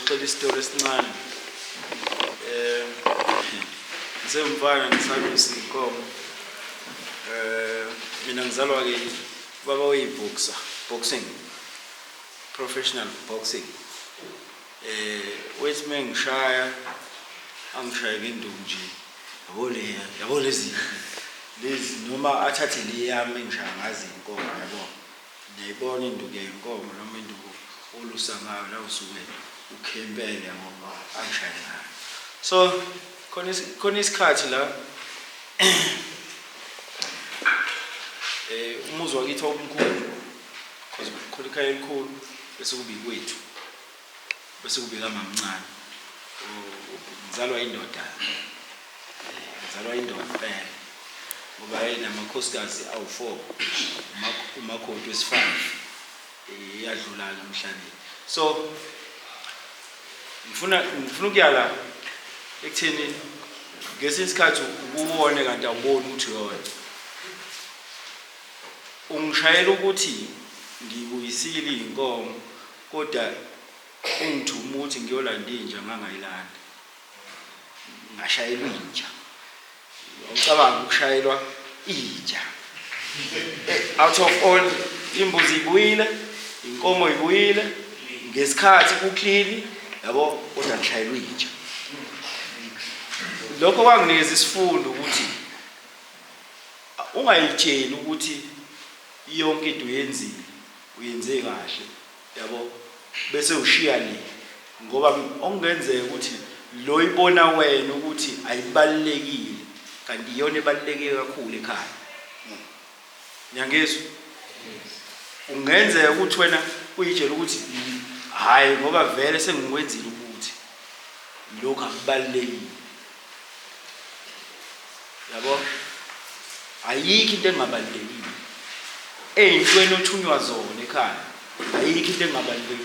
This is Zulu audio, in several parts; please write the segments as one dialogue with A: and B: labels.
A: ngixoxela isitori esincane. Ngisemfana ngisalusa inkomo. Mina ngizalwa ke baba oyiboxer, boxing, professional boxing. Wethi mengishaya angishaya ngenduku nje. Yabo lezi noma athathe le yami engishaya ngazi inkomo yabo. Niyayibona induku yenkomo noma induku olusa ngayo la usuke ukhempele ngoba angishaya ngayo. So khona isikhathi la umuzi wakithi omkhulu because khona ikhaya elikhulu bese kubi kwethu bese kube kamamncane ngizalwa indoda phela ngoba ayinamakhosikazi awu4 umakhosi wesi5 iyadlula emhlabeni. So ngifuna ukuyala ekutheni ngesinye isikhathi ukuwone kanti awuboni ukuthi yona ungishayela ukuthi ngibuyisile inkomo kodwa ungithuma ukuthi ngiyolanda inja ngangayilanda ngashayelwa inja. Ngicabanga ukushayelwa inja out of all imbuzi ibuyile inkomo ibuyile ngesikhathi kuclean yabo kodwa ngishayelwa inja. Lokho kwanginikeza isifundo ukuthi ungayitsheli ukuthi yonke into uyenze kahle yabo bese ushiya le ngoba okungenzeka ukuthi lo ibona wena ukuthi ayibalekile kanti iyona ebalekile kakhulu ekhaya. Nyangezwe ungenzeka ukuthi wena uyitshela ukuthi hayi ngoba vele sengikwenzile ukuthi lokho akubalekile yabo. Ayikho into engabalekile eyintweni othunywa zona ekhaya, ayikho into engabalekile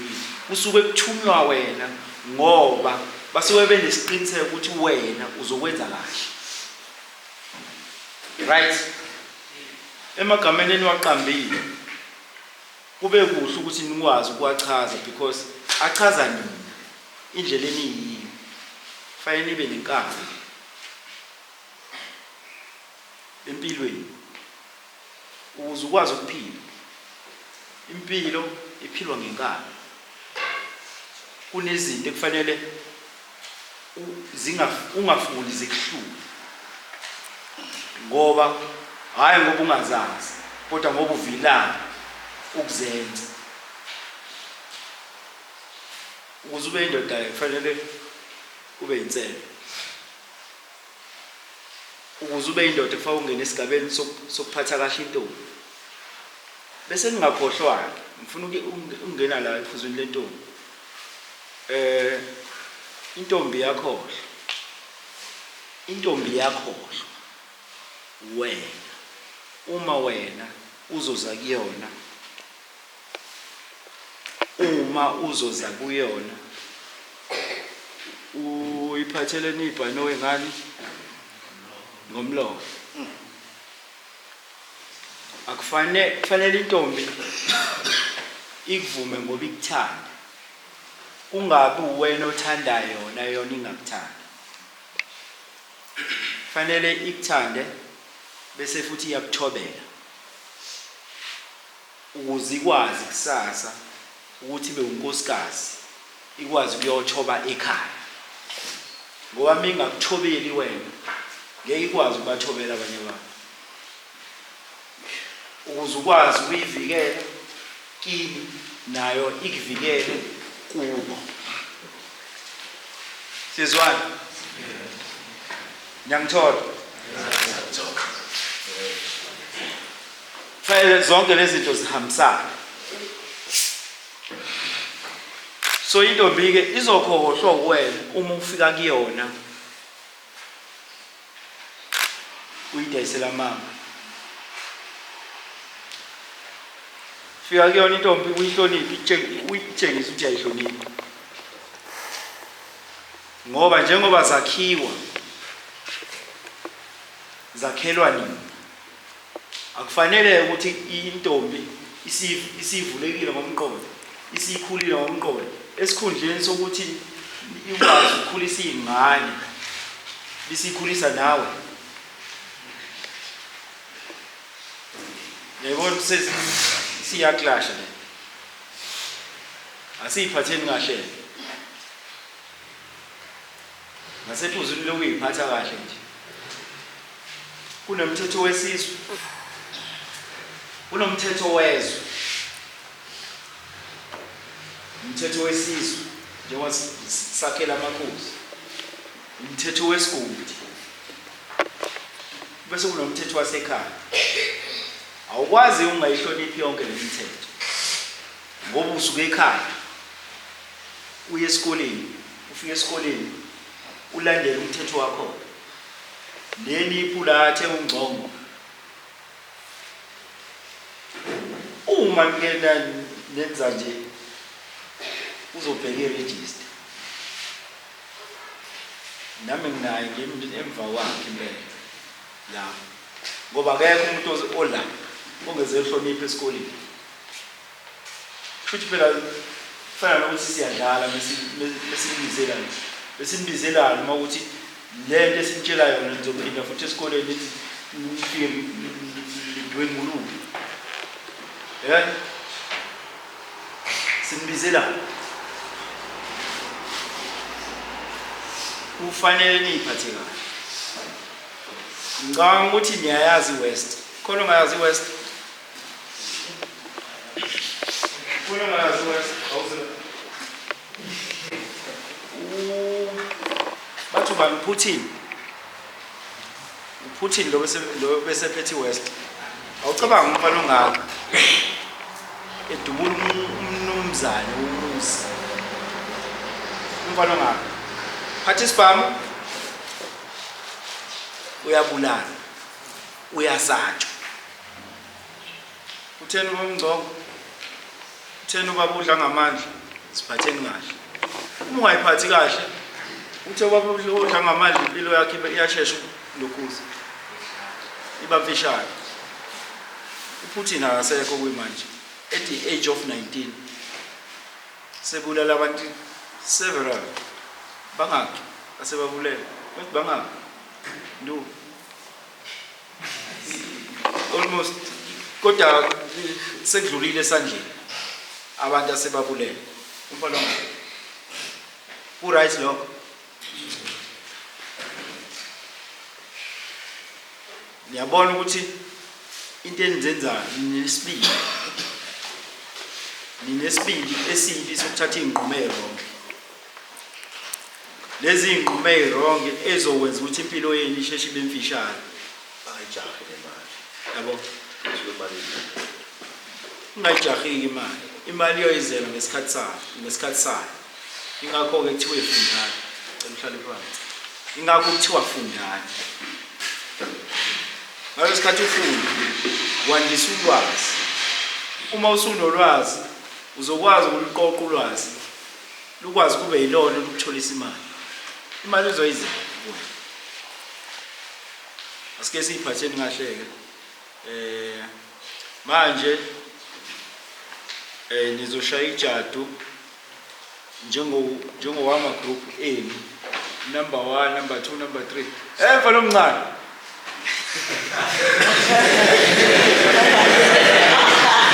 A: usuke ekuthunywa wena ngoba basuke benesiqiniseko ukuthi wena uzokwenza kahle. Right? Emagameni eniwaqambile kube kuhle ukuthi nikwazi ukuwachaza because achaza nina indlela eniyiyo. Fanele nibe nenkani empilweni ukuze ukwazi ukuphila. Impilo iphilwa ngenkani. Kunezinto ekufanele ungafuni zikuhlule ngoba hayi ngoba ungazazi kodwa ngoba uvilana ukuzenza. Ukuze ube indoda kufanele ube inselo. Ukuze ube indoda kufanele ungene esigabeni sokuphatha kahle intombi. Bese ningakhohlwa ngifuna ukungena la ephuzweni lentombi. Intombi yakhohlwa wena uma wena uzoza kuyona, uyiphathele nibhano wengane ngomlomo. Kufanele intombi ikuvume ngoba ikuthanda, kungabi wena othandayo yona ingakuthanda. Fanele ikuthande bese futhi iyakuthobela ukuze ikwazi kusasa ukuthi ibe unkosikazi ikwazi ukuyothoba ekhaya. Ngoba mingakuthobeli wena ngeke ikwazi ukubathobela abanye abantu. Ukuze ukwazi ukuyivikela kini nayo ikuvikele kubo. Sizwana? Nyangithola. Fanele zonke lezi zinto zihambisana. So intombi ke izokhohlwa wena uma ufika kuyona uyidayisela mama. Fika kuyona intombi uyihloniphe, uyitshengisa ukuthi ayihloniphe. Ngoba njengoba zakhelwa nini, akufanele ukuthi intombi isivulekile ngomqondo, isikhulile ngomqondo esikhundleni sokuthi ikwazi ukukhulisa iy'ngane bisikhulisa nawe. Yayibona siyaklasha le. Asiyiphatheni kahle. Ngasephuzwini lokuyiphatha kahle nje. Kunomthetho wesizwe. Kunomthetho wezwe. Umthetho wesizwe njengoba sakhela amakhosi. Umthetho wesigodi. Bese kunomthetho wasekhaya. Awukwazi ungayihloniphi yonke le mithetho. Ngoba usuke ekhaya. Uye esikoleni, ufike esikoleni, ulandele umthetho wakho. Neni iphula athe ungcongo. Uma ngena nenza nje uzobheka iregister. Nami nginaye emva kwakhe impela. La. Ngoba akekho umuntu ola ongeze ehloniphe esikoleni. Futhi phela fana nokuthi siyadlala mesibizela nje. Besimbizela uma ukuthi lento esimtshela yona nizophinda futhi esikoleni lithi nifike lidwe ngululu. Simbizela. Kufanele niyiphathe kahle. Ngicabanga ukuthi niyayazi West. Khona ungayazi West? Khona ungayazi West? Awuzela. Bathu bani Putin. uPutin lo bese phethe West. Awucabanga umfana ongaka. Edubula umnumzane umuzi. Umfana ongaka. Phathi isibhamu. Uyabulala. Uyasatshwa. Utheni umngcongo. Utheni ubabudla ngamandla. Siphatheni kahle. Uma ungayiphathi kahle, uthe ubabudla ngamandla impilo yakhe iyashesha lokhuza. Iba mfishane. uPutin akasekho kuyimanje. At the age of 19 sebulala abantu several. Bangaki asebabulela. Bathi bangaki? No. Almost kodwa sekudlulile esandleni. Abantu asebabulela. Umfana wami. Ku right lokho. Niyabona ukuthi into enizenzayo ninesibili esibi sokuthatha izinqumo ezironke. Lezi zinqumo ezironke ezokwenza ukuthi impilo yenu isheshe ibe mfishane.
B: Ayijahe nemali.
A: Yabo.
B: Sibebalile.
A: Ungayijahi imali. Imali iyoyizela ngesikhathi sayo. Ingakho ke kuthiwa ifundani. Cela uhlale phansi. Ingakho kuthiwa fundani. Ngalo sikhathi ufunda, wandisa ulwazi. Uma usunolwazi, uzokwazi ukuliqoqa ulwazi. Lukwazi kube yilona lokutholisa imali. Imali izoyizela kuwe. Asike siyiphatheni kahle ke. Manje nizoshaya ijadu njengowama group eni. Number 1, number 2, number 3. Mfana omncane.